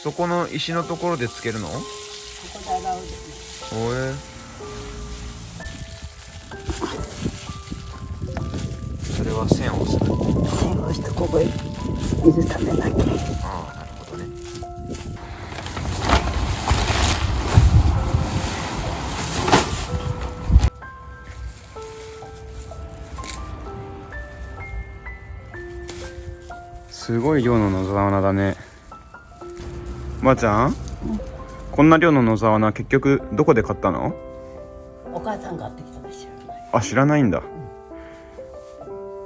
そこの石のところでつけるの？ここで洗うですね。それは線をする。線をしてここへ水ためなきゃ。ああ、なるほどね。すごい量の野沢菜だね。ばあちゃん、こんな量の野沢菜結局どこで買ったの？お母さんが買ってきたか知らない。あ、知らないんだ。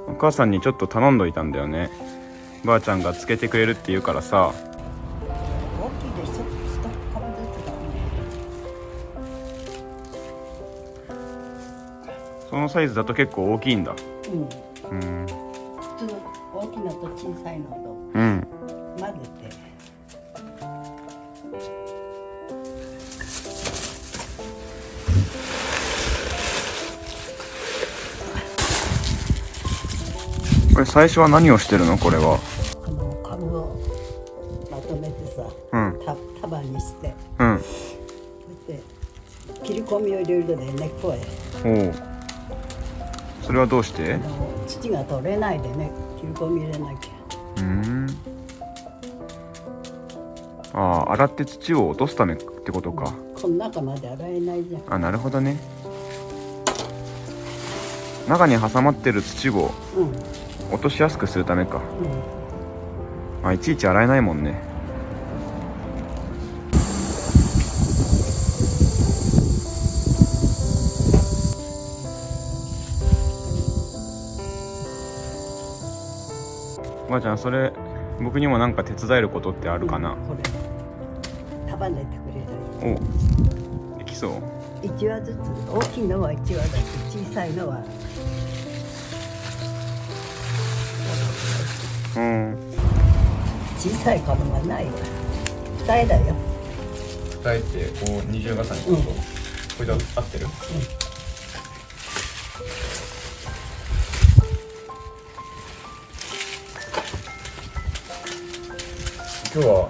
お母さんにちょっと頼んどいたんだよね。ばあちゃんがつけてくれるって言うからさ。大きいでしょ。一株ずつだね。そのサイズだと結構大きいんだ。普通大きいのと小さいのと混ぜて。これ最初は何をしてるの？これは株をまとめてさ、束にして、で切り込みを入れるで根っこへ。それはどうして？土が取れないでね、切り込み入れなきゃ。洗って土を落とすためってことか。この中まで洗えないじゃん。なるほどね。中に挟まってる土を落としやすくするためか。いちいち洗えないもんね。おばあちゃん、それ僕にもなんか手伝えることってあるかな？これ束ねてくれる。できそう？1羽ずつ、大きいのは1羽だし、小さいのは小さい株がないわ。二重だよ。二重ってこう二重重ねってこと？これで合ってる？今日は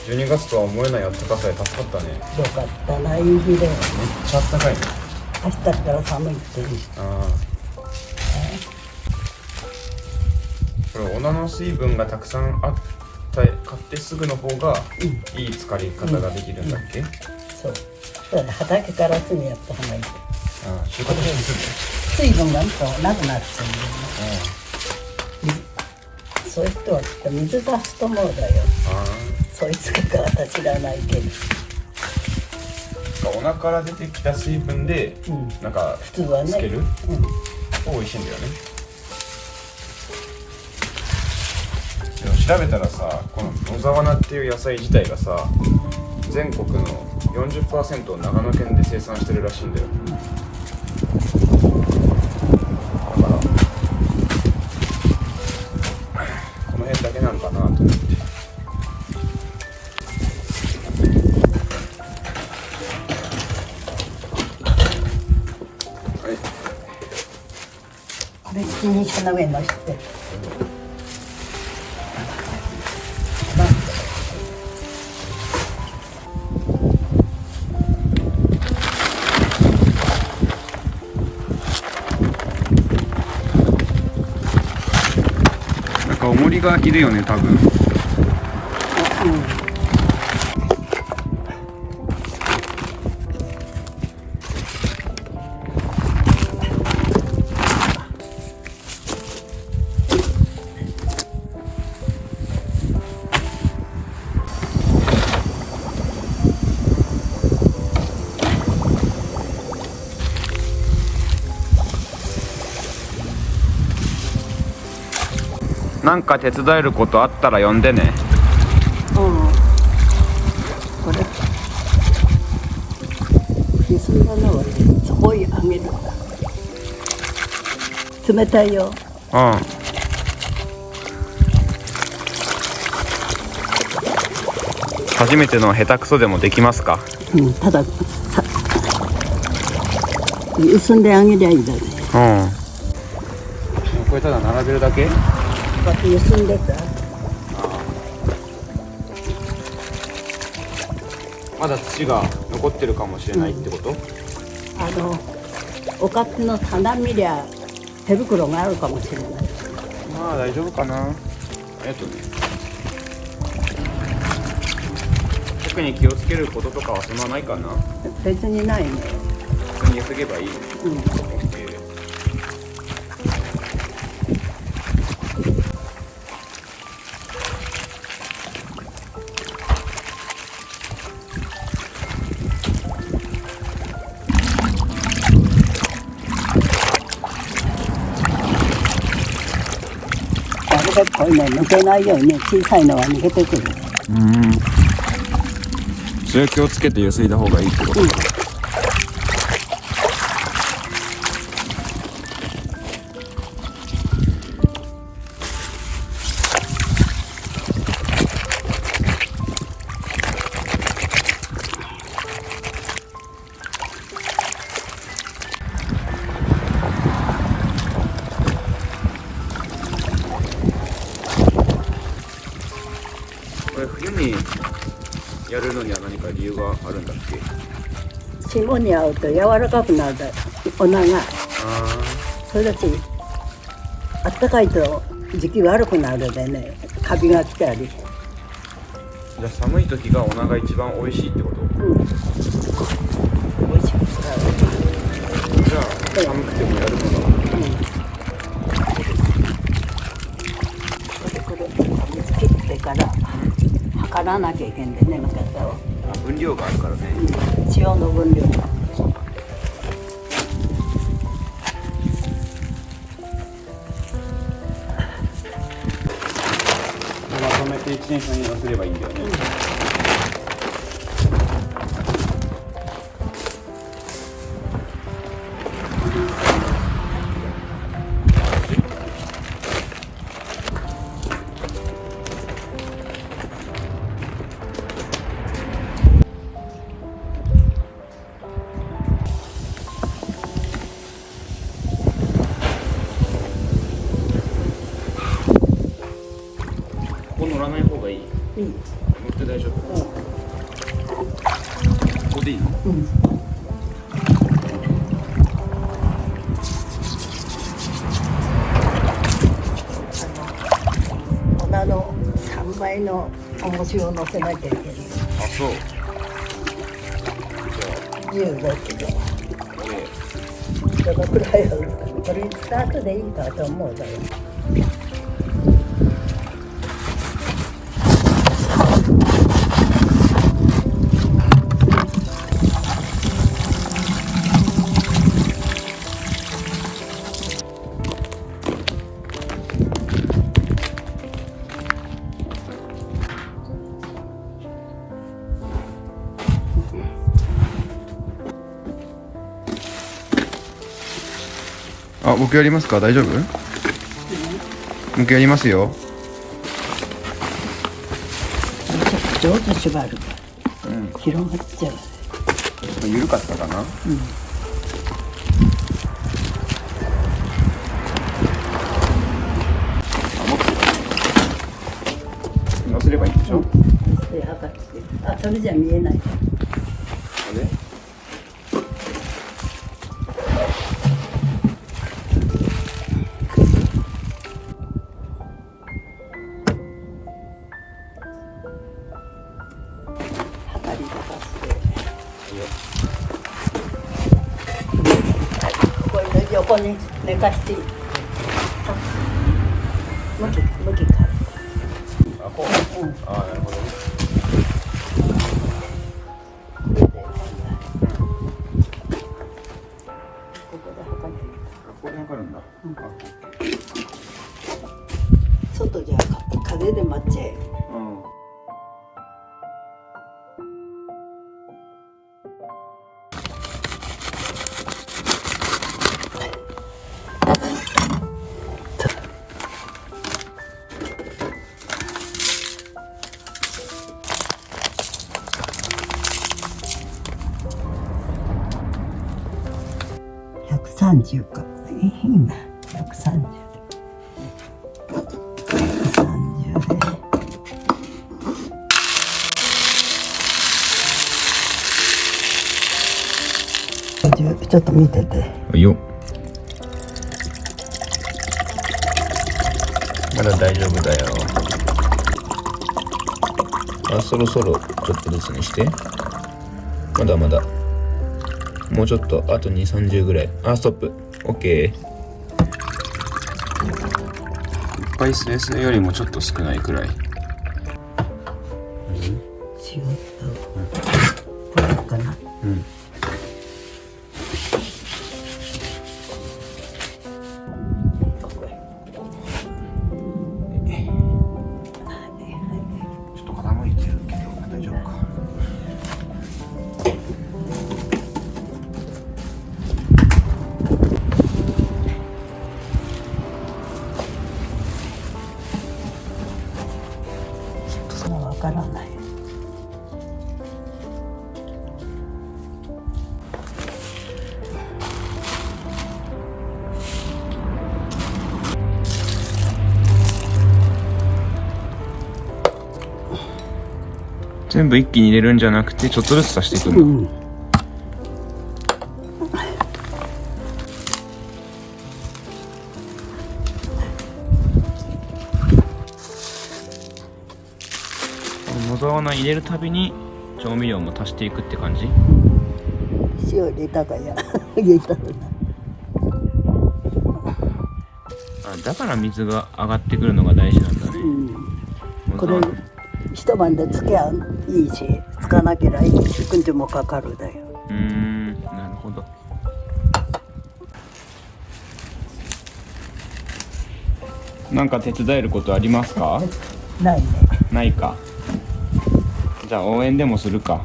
12月とは思えない暖かさで助かったね。よかったな、いい日で。めっちゃ暖かいね。明日から寒いってね。これお菜の水分がたくさんあった買ってすぐの方がいい浸かり方ができるんだっけ？そうだね、畑からすぐやった方がいい。収穫してすぐ水分がなくなっちゃうんだよね。そういう人は水出すと思うだよ。そいつかは知らないけど。お腹から出てきた水分で、なんか普通はね、つける、美味しいんだよね。でも調べたらさ、この野沢菜っていう野菜自体がさ、全国の 40% を長野県で生産してるらしいんだよ。だからこの辺だけなんかなと思って。これ一日の上にのして。なんか重りがいるよね、多分。なんか手伝えることあったら呼んでね。これ結んだのはそこにあげるんだ。冷たいよ。初めての下手くそでもできますか？ただ結んであげりゃいいだね。これただ並べるだけ？こうやって結んでさ。まだ土が残ってるかもしれないってこと？おかっの棚見りゃ手袋があるかもしれない。まあ大丈夫かな。ありがとうね。特に気をつけることとかはそんなないかな？別にないね。普通にすげばいい。こういうの抜けないように小さいのは抜けてくる。それ気をつけてゆすいだ方がいいってこと？これ冬にやるのには何か理由があるんだっけ？霜に合うと柔らかくなるお菜が。それだしあったかいと時期悪くなるでね、カビが来たり。じゃあ寒い時がお菜が一番美味しいってこと？美味しくなる。じゃあ寒くてもやるのだ。これ切ってから測らなきゃいけんでね、向かったを。分量があるからね。塩の分量。まとめて1年間に乗せればいいんだよね。ここ乗らない方がいい？乗って大丈夫？ここでいいの？お菜の3倍の重しを乗せなきゃいけない。あ、そう。15キロ。どのくらいあるか。これスタートでいいかと思うだよ。あ、僕やりますか？大丈夫？僕やりますよ。上手縛るから、広がっちゃう。緩かったかな？乗せればいいんでしょ？あ、それじゃ見えない。あれ？横に寝かして向きから。あ、こう。あ、なるほどね。ここで測る。ここで測るんだ。そっ外じゃ風で待っちゃえ。130か。いいな。130で。ちょっと見てて。いいよ。まだ大丈夫だよ。あ、そろそろちょっとずつにして。まだまだ。もうちょっと、あと2、30ぐらい。あ、ストップ。OK。スパイス S よりもちょっと少ないくらい。塩とポンかな。うん。ちょっと傾いてるけど大丈夫か。わからない。全部一気に入れるんじゃなくてちょっとずつ足していくんだ。野沢菜入れるたびに調味料も足していくって感じ？塩入れたかや入れたとな。あ、だから水が上がってくるのが大事なんだね。これ一晩でつけゃいいし、つかなければ1日もかかるだよ。なるほど。なんか手伝えることありますか？ないね。ないか。じゃあ応援でもするか。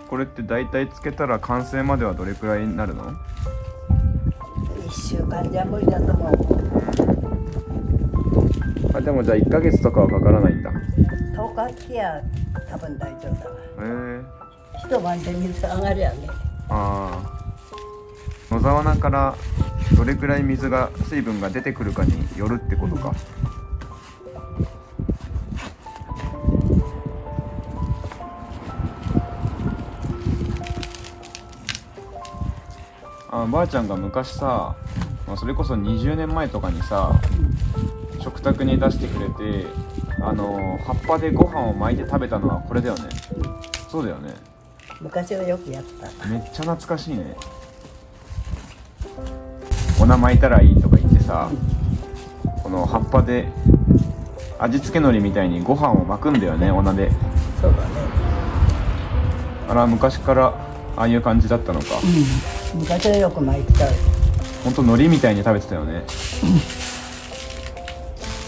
これって大体つけたら完成まではどれくらいになるの？1週間じゃ無理だと思う。あ、でもじゃあ1ヶ月とかはかからないんだ。10日きや多分大丈夫だわ。一晩で水上がりゃね。ああ。野沢菜からどれくらい水分が出てくるかによるってことか。ばあちゃんが昔さ、それこそ20年前とかにさ、食卓に出してくれて、葉っぱでご飯を巻いて食べたのはこれだよね。そうだよね。昔はよくやった。めっちゃ懐かしいね。粉巻いたらいいとか言ってさ、この葉っぱで味付け海苔みたいにご飯を巻くんだよね、お鍋で。そうだね。あら、昔からああいう感じだったのか。昔はよく巻いてた。ほんと海苔みたいに食べてたよね。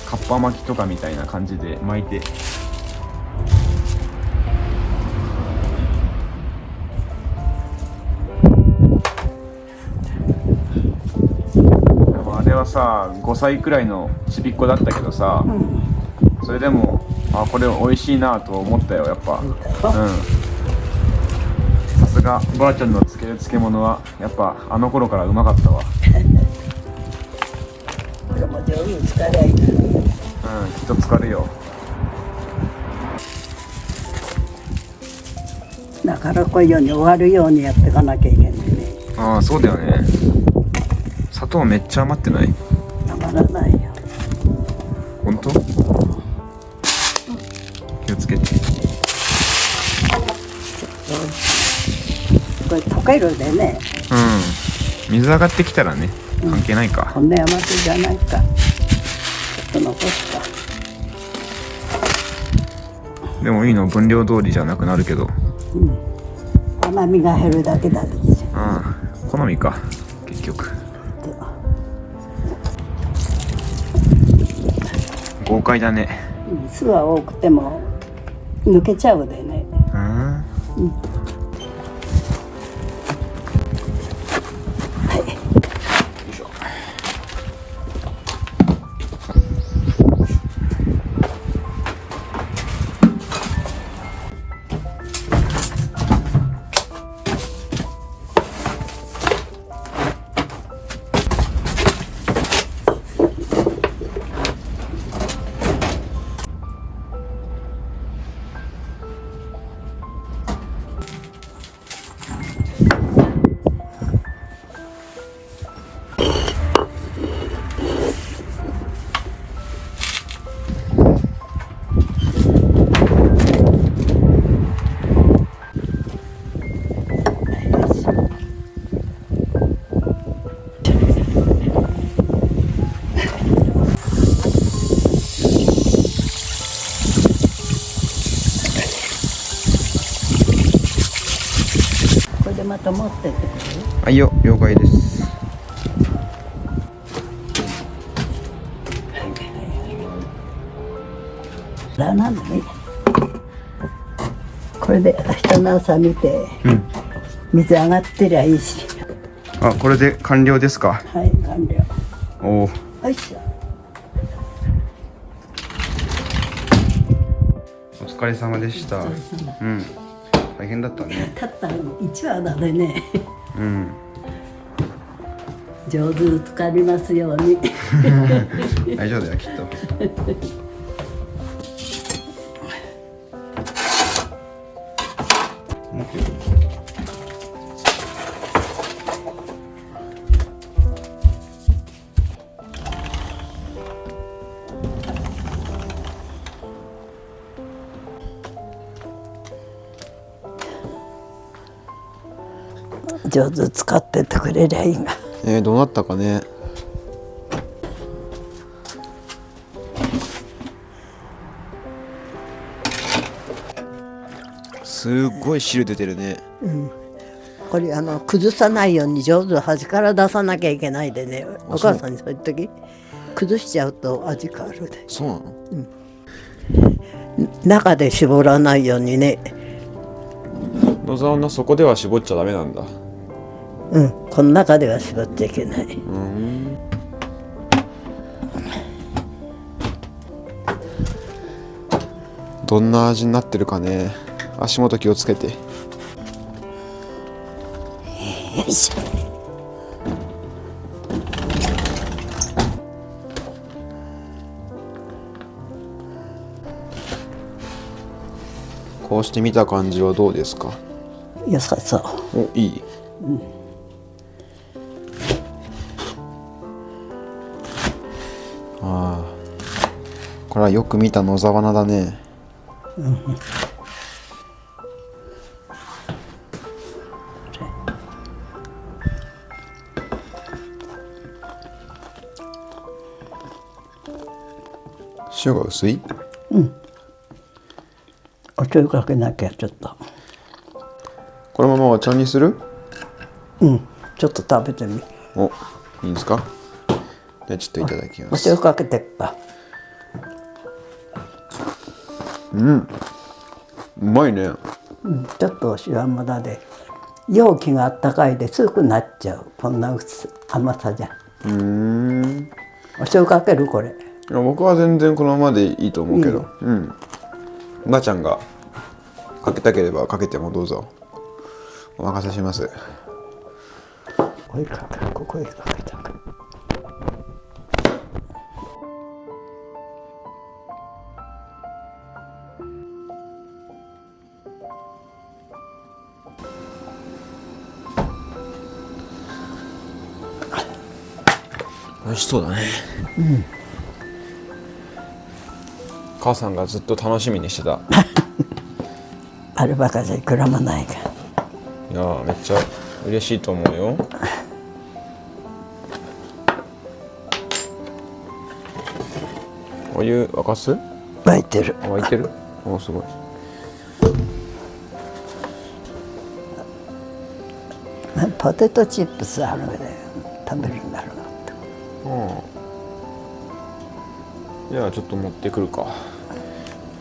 かっぱ巻きとかみたいな感じで巻いて。でもあれはさ、5歳くらいのちびっ子だったけどさ、それでもこれ美味しいなと思ったよ、やっぱ。さすがばあちゃんのつける漬物はやっぱあの頃からうまかったわ。これも上手に使えばいいな。きっと疲れよ。だからこういうように終わるようにやっていかなきゃいけないね。ああ、そうだよね。砂糖めっちゃ余ってない？余らないよ。本当？気をつけて。これ溶けるでね。水上がってきたらね、関係ないか。こんな山手じゃないか。ちょっと残すか。でもいいの、分量通りじゃなくなるけど。甘みが減るだけだでいいじゃん。好みか、結局。豪快だね。巣は多くても抜けちゃうでね。うん。これでまた持ってってくれる？はいよ、了解です。なんでもいい。これで明日の朝見て、水上がってりゃいいし。あ、これで完了ですか？はい、完了。おお。よいしょ。お疲れ様でした。うん。大変だったね。たった1話だでね。うん。上手に使いますように。大丈夫だよ、きっと。上手に使ってってくれりゃいいが。どうなったかね。すごい汁出てるね。これ崩さないように上手に端から出さなきゃいけないでね。お母さんにそういう時崩しちゃうと味変わるで。そうなの？中で絞らないようにね。野沢菜そこでは絞っちゃダメなんだ。うん、この中では絞っちゃいけない。どんな味になってるかね。足元気をつけて。よいしょ。こうして見た感じはどうですか？良さそう。お、いい。ああ、これはよく見た野沢菜だね。塩が薄い？お醤油かけなきゃちょっと。このままお茶にする？ちょっと食べてみ。お、いいんですか？じゃあちょっといただきおます。醤油かけてっか。うまいね。ちょっとお塩甘だで容器があったかいで強くなっちゃう。こんな甘さじゃ。お醤油かけるこれ。いや、僕は全然このままでいいと思うけど。おばあちゃんがかけたければかけてもどうぞ。お任せします。これかける、ここへかけたか。美味しそうだね。母さんがずっと楽しみにしてた。あるばかじゃいくらもないから。いやー、めっちゃ嬉しいと思うよ。お湯沸かす？沸いてる。あ、沸いてる？お、すごい。ポテトチップスあるので食べるんだろうなって。じゃあちょっと持ってくるか。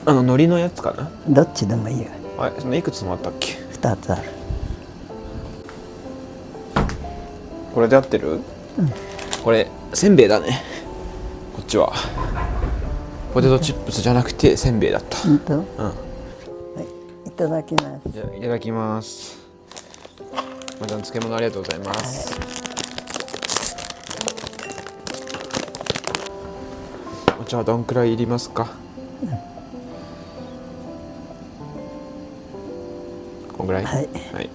海苔のやつかな。どっちでもいいよ。そのいくつもあったっけ。2つある。これで合ってる？これせんべいだね。こっちはポテトチップスじゃなくてせんべいだった。本当？うん。はい、いただきます。じゃあいただきます。また漬物ありがとうございます。お茶はどんくらいいりますか？こんぐらい？はい。はい。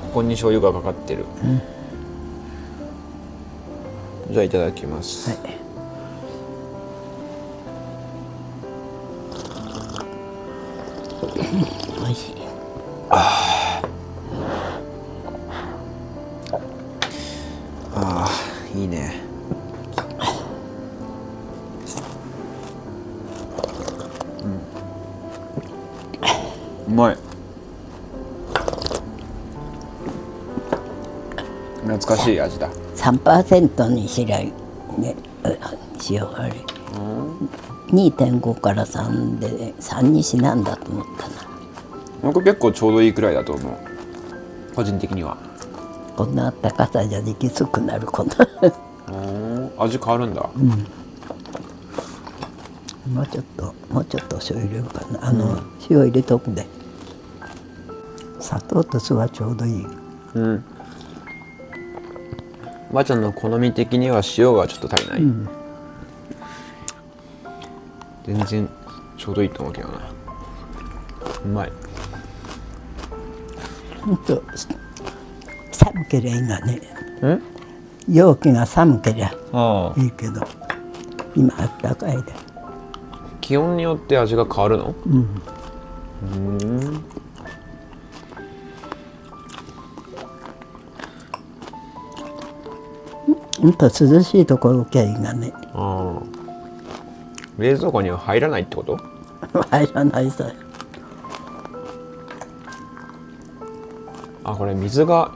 ここに醤油がかかってる。じゃあいただきます。はい。美味しい。いいね。うまい。懐かしい味だ。3% にしりゃいね、塩がある。2.5 から3で3にしなんだと思ったな。僕結構ちょうどいいくらいだと思う。個人的には。こんなあったかさじゃできつくなるこんな。味変わるんだ。もうちょっと醤油入れるかな。塩入れとくで。砂糖と酢はちょうどいい。ばあちゃんの好み的には塩がちょっと足りない。全然ちょうどいいと思うけどな。うまい。ほんと寒けりゃいいんだね。容器が寒けりゃいいけど、今あったかいで。気温によって味が変わるの？ほんと涼しいところ置きゃいいがね。冷蔵庫には入らないってこと？入らないさ。これ水が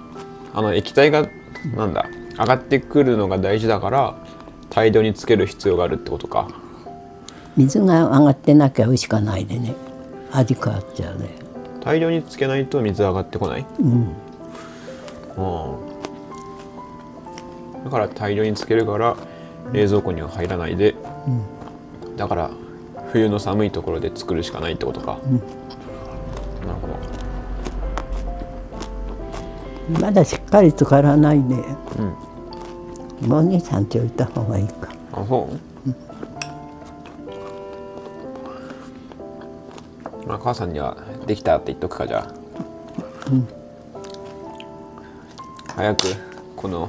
液体がなんだ上がってくるのが大事だから大量につける必要があるってことか。水が上がってなきゃ美味しかないでね、味変わっちゃうね。大量につけないと水上がってこない？だから大量につけるから冷蔵庫には入らないで、だから冬の寒いところで作るしかないってことか。なるほど。まだしっかり浸からないで、もう2、3日置いた方がいいか。そう？母さんにはできたって言っとくか、じゃあ。早くこの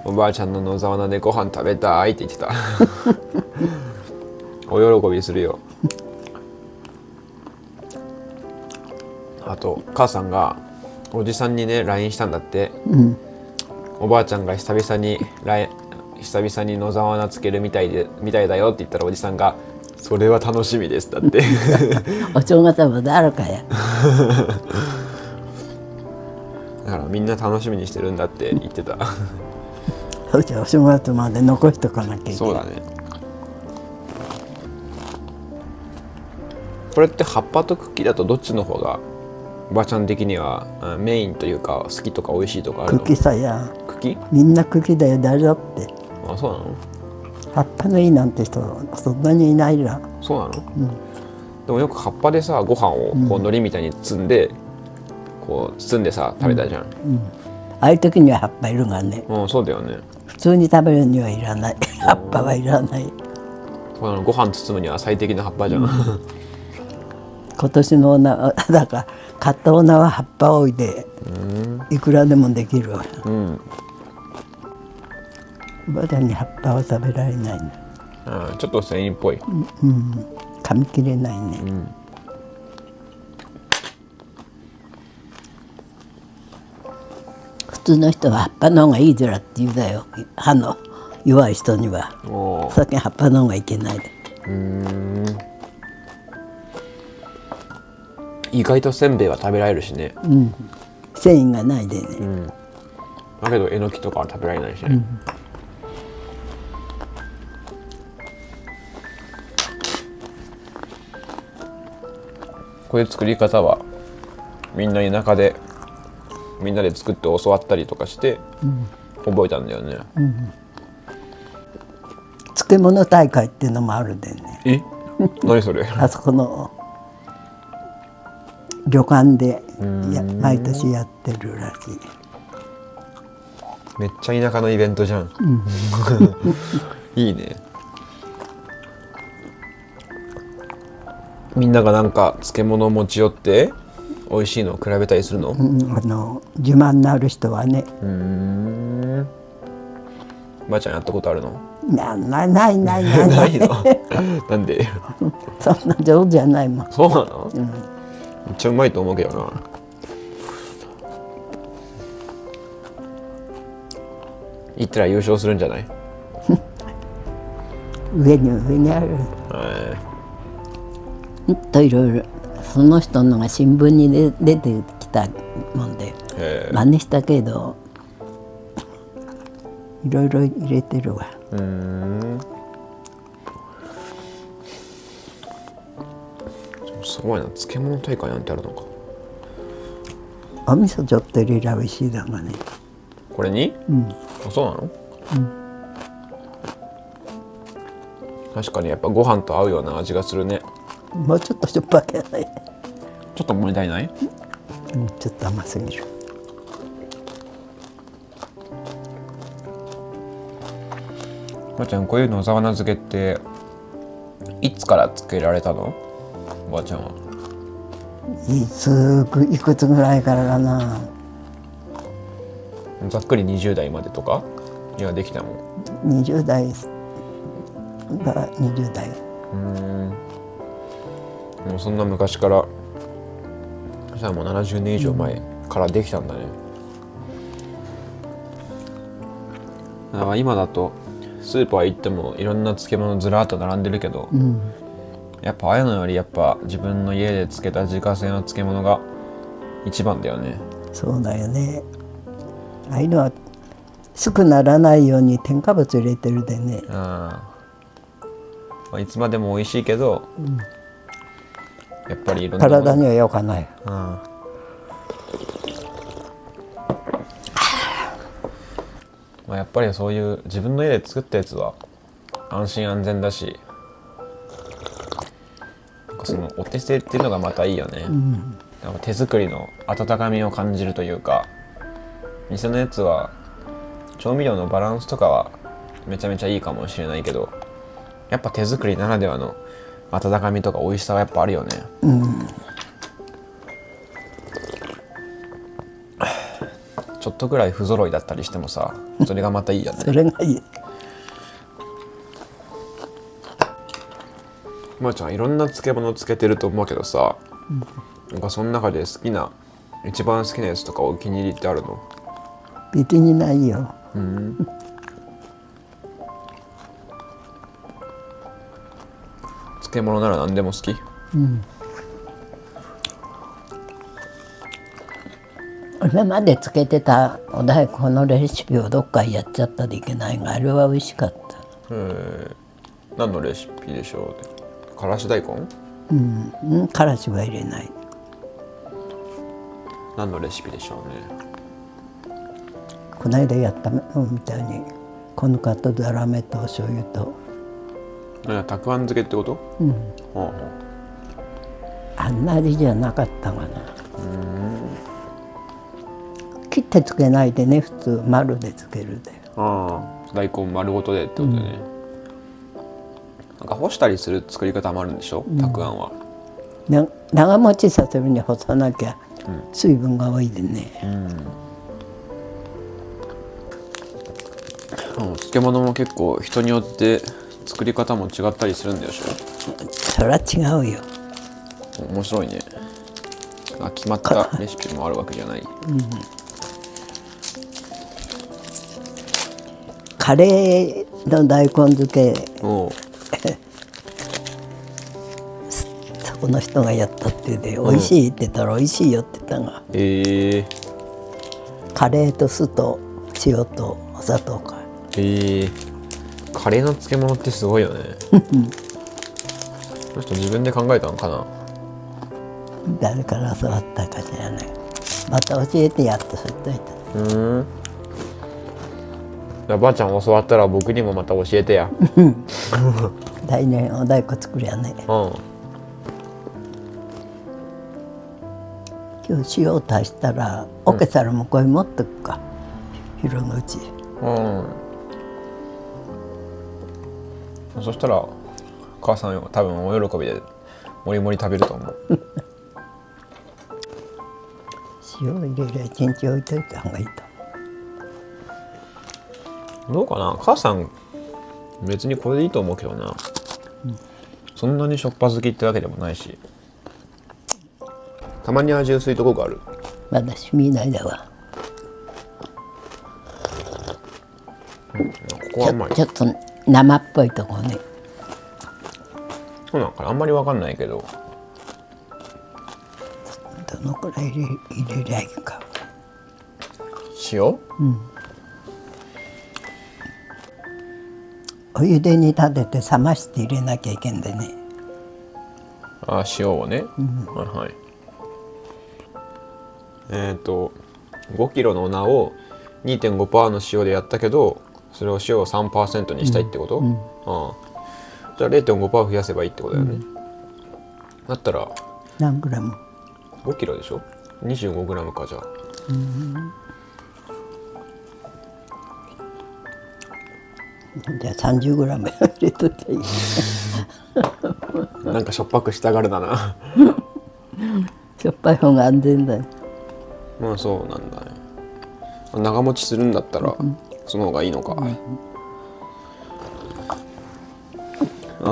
おばあちゃんの野沢菜でご飯食べたいって言ってた。お喜びするよ。あと母さんがおじさんにね LINE したんだって、おばあちゃんが久々に野沢菜つけるみたいだよって言ったら、おじさんがそれは楽しみですだって。お正月まであるかや。だからみんな楽しみにしてるんだって言ってた。そうじゃお正月まで残しとかなきゃいけない。そうだね。これって葉っぱと茎だとどっちの方がおばあちゃん的にはメインというか好きとか美味しいとかあるの？茎さや。茎？みんな茎だよ、誰だって。そうなの？葉っぱのいいなんて人そんなにいないら。そうなの？でもよく葉っぱでさご飯をこう海苔みたいに包んで、こう包んでさ食べたじゃん。ああいう時には葉っぱいるがね。そうだよね。普通に食べるにはいらない。葉っぱはいらない。ご飯包むには最適な葉っぱじゃん。今年のお菜だから買ったお菜は葉っぱ多いで、いくらでもできるわ。おばあちゃんに葉っぱは食べられないんだ。ちょっと繊維っぽい。噛み切れないね。普通の人は葉っぱの方がいいずらって言うだよ。歯の弱い人には。さっき葉っぱの方がいけないで。意外とせんべいは食べられるしね。うん、繊維がないでね、うん、だけどえのきとかは食べられないしね、こういう作り方はみんな田舎でみんなで作って教わったりとかして覚えたんだよね、漬物大会っていうのもあるでね。え何それあそこの旅館で毎年やってるらしい。めっちゃ田舎のイベントじゃん、いいね。みんながなんか漬物を持ち寄って美味しいのを比べたりするの？自慢のある人はね。ばあちゃんやったことあるの？ないないの？なんで？そんな上手じゃないもん。そうなの？めっちゃうまいと思うけどな。行ったら優勝するんじゃない？上にある。もっといろいろその人のが新聞に出てきたもんで真似したけどいろいろ入れてるわ。すごいな、漬物大会なんてあるのか。お味噌ちょっと入れりゃ美味しいだがね。これに？あ、そうなの？確かにやっぱご飯と合うような味がするね。もうちょっとしょっぱくない。ちょっと物足りない？ちょっと甘すぎる。ばあちゃん、こういう野沢菜漬けっていつから漬けられたの？ばあちゃんは。いくつぐらいからかな。ざっくり20代までとかにはできたもん。20代が20代。もうそんな昔から、そしたらもう70年以上前からできたんだね。だから今だとスーパー行ってもいろんな漬物ずらっと並んでるけど、やっぱああいうのよりやっぱ自分の家で漬けた自家製の漬物が一番だよね。そうだよね。ああいうのはすくならないように添加物入れてるでね。いつまでも美味しいけど、やっぱりいろんな体には良かない。やっぱりそういう自分の家で作ったやつは安心安全だし、なんかそのお手製っていうのがまたいいよね。なんか手作りの温かみを感じるというか、店のやつは調味料のバランスとかはめちゃめちゃいいかもしれないけど、やっぱ手作りならではの温かみとか美味しさはやっぱあるよね。ちょっとぐらい不揃いだったりしてもさ、それがまたいいよね。それがいい。まーちゃんいろんな漬物つけてると思うけどさ、なんかその中で一番好きなやつとかお気に入りってあるの？別にないよ。漬物なら何でも好き？今までつけてたお大根のレシピをどっかやっちゃったでいけないが、あれは美味しかった。何のレシピでしょう？からし大根？からしは入れない。何のレシピでしょうね。この間やったのみたいにこのかとザラメと醤油と。たくあん漬けってこと？あんな味じゃなかったかな。切ってつけないでね、普通丸でつけるで。大根丸ごとでってことでね。なんか干したりする作り方もあるんでしょ、たくあんは。長持ちさせるに干さなきゃ水分が多いでね。漬物も結構人によって作り方も違ったりするんでしょ。そりゃ違うよ。面白いね。決まったレシピもあるわけじゃない。カレーの大根漬けそこの人がやったってで美味しいって言ったら美味しいよって言ったが、カレーと酢と塩とお砂糖か。カレーの漬物ってすごいよね。この人自分で考えたのかな。誰から教わったかしらない。また教えてやってそっといた。ばあちゃん教わったら僕にもまた教えてや。来年お大根作るやね。今日塩足したらおけたら向こうに持ってくか、ヒロのうち。そしたら母さんよ多分お喜びでもりもり食べると思う。塩入れる一日置いといた方がいいと。どうかな、母さん別にこれでいいと思うけどな。そんなにしょっぱ好きってわけでもないし、たまに味薄いとこがある。まだしみないだわ。ここは甘い。ちょっと生っぽいとこね。そうなんかな、あんまりわかんないけど。どのくらい入れりゃいいか。塩？お湯で煮立てて冷まして入れなきゃいけんでね。あ、塩をね。はいはい。5キロの菜を 2.5% の塩でやったけど、それを塩を 3% にしたいってこと？じゃあ 0.5% 増やせばいいってことだよね。だったら何グラム？5キロでしょ？ 25グラムか。じゃあじゃあ30グラム入れときゃいい。なんかしょっぱくしたがるだな。しょっぱい方が安全だよ。まあそうなんだね。長持ちするんだったらその方がいいのか。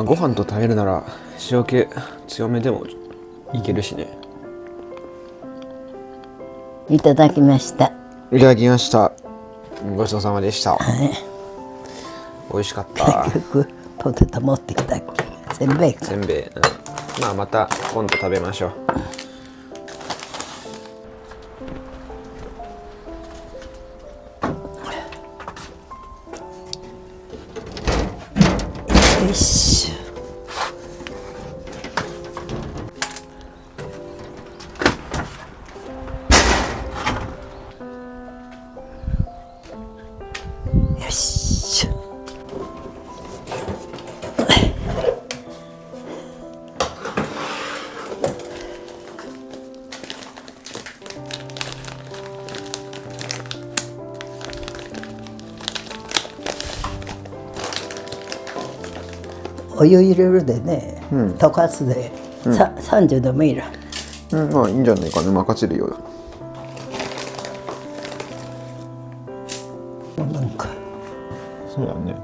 ご飯と食べるなら塩気強めでもいけるしね。いただきました。いただきました。ごちそうさまでした。美味しかった。結局ポテト持ってきたっけ。せんべいか。せんべい、まあまた今度食べましょう。よし。よし。お湯入れるでね、溶かすで、30度もいいら。まあいいんじゃないかね、任せるよ。なんかそうだね。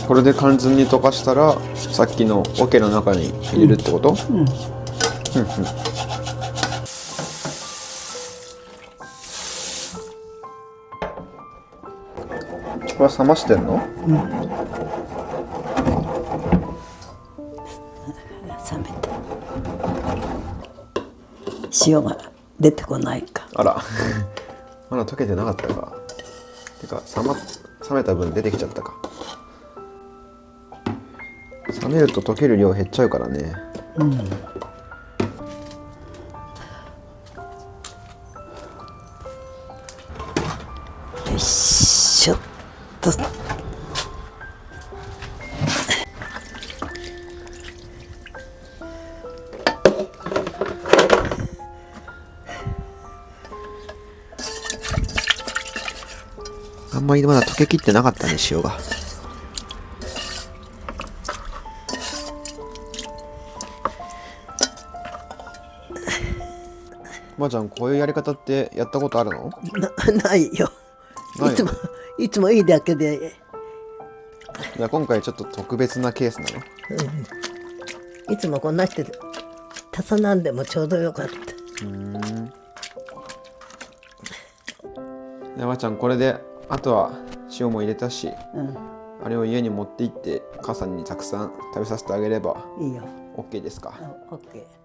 これで完全に溶かしたらさっきの桶の中に入れるってこと？これは冷ましてんの？冷めて塩が出てこないか。あらまだ溶けてなかったか。てか冷めた分出てきちゃったか。冷めると溶ける量減っちゃうからね。よいしょっと。あんまりまだ溶けきってなかったね、塩が。ばあちゃん、こういうやり方ってやったことあるの？ないよ。いつもいいだけでじゃあ今回ちょっと特別なケースなの？いつもこんなして重なんでもちょうどよかった。山ちゃんこれであとは塩も入れたし、うんあれを家に持って行って母さんにたくさん食べさせてあげればいいよ。OK ですか？オッケー。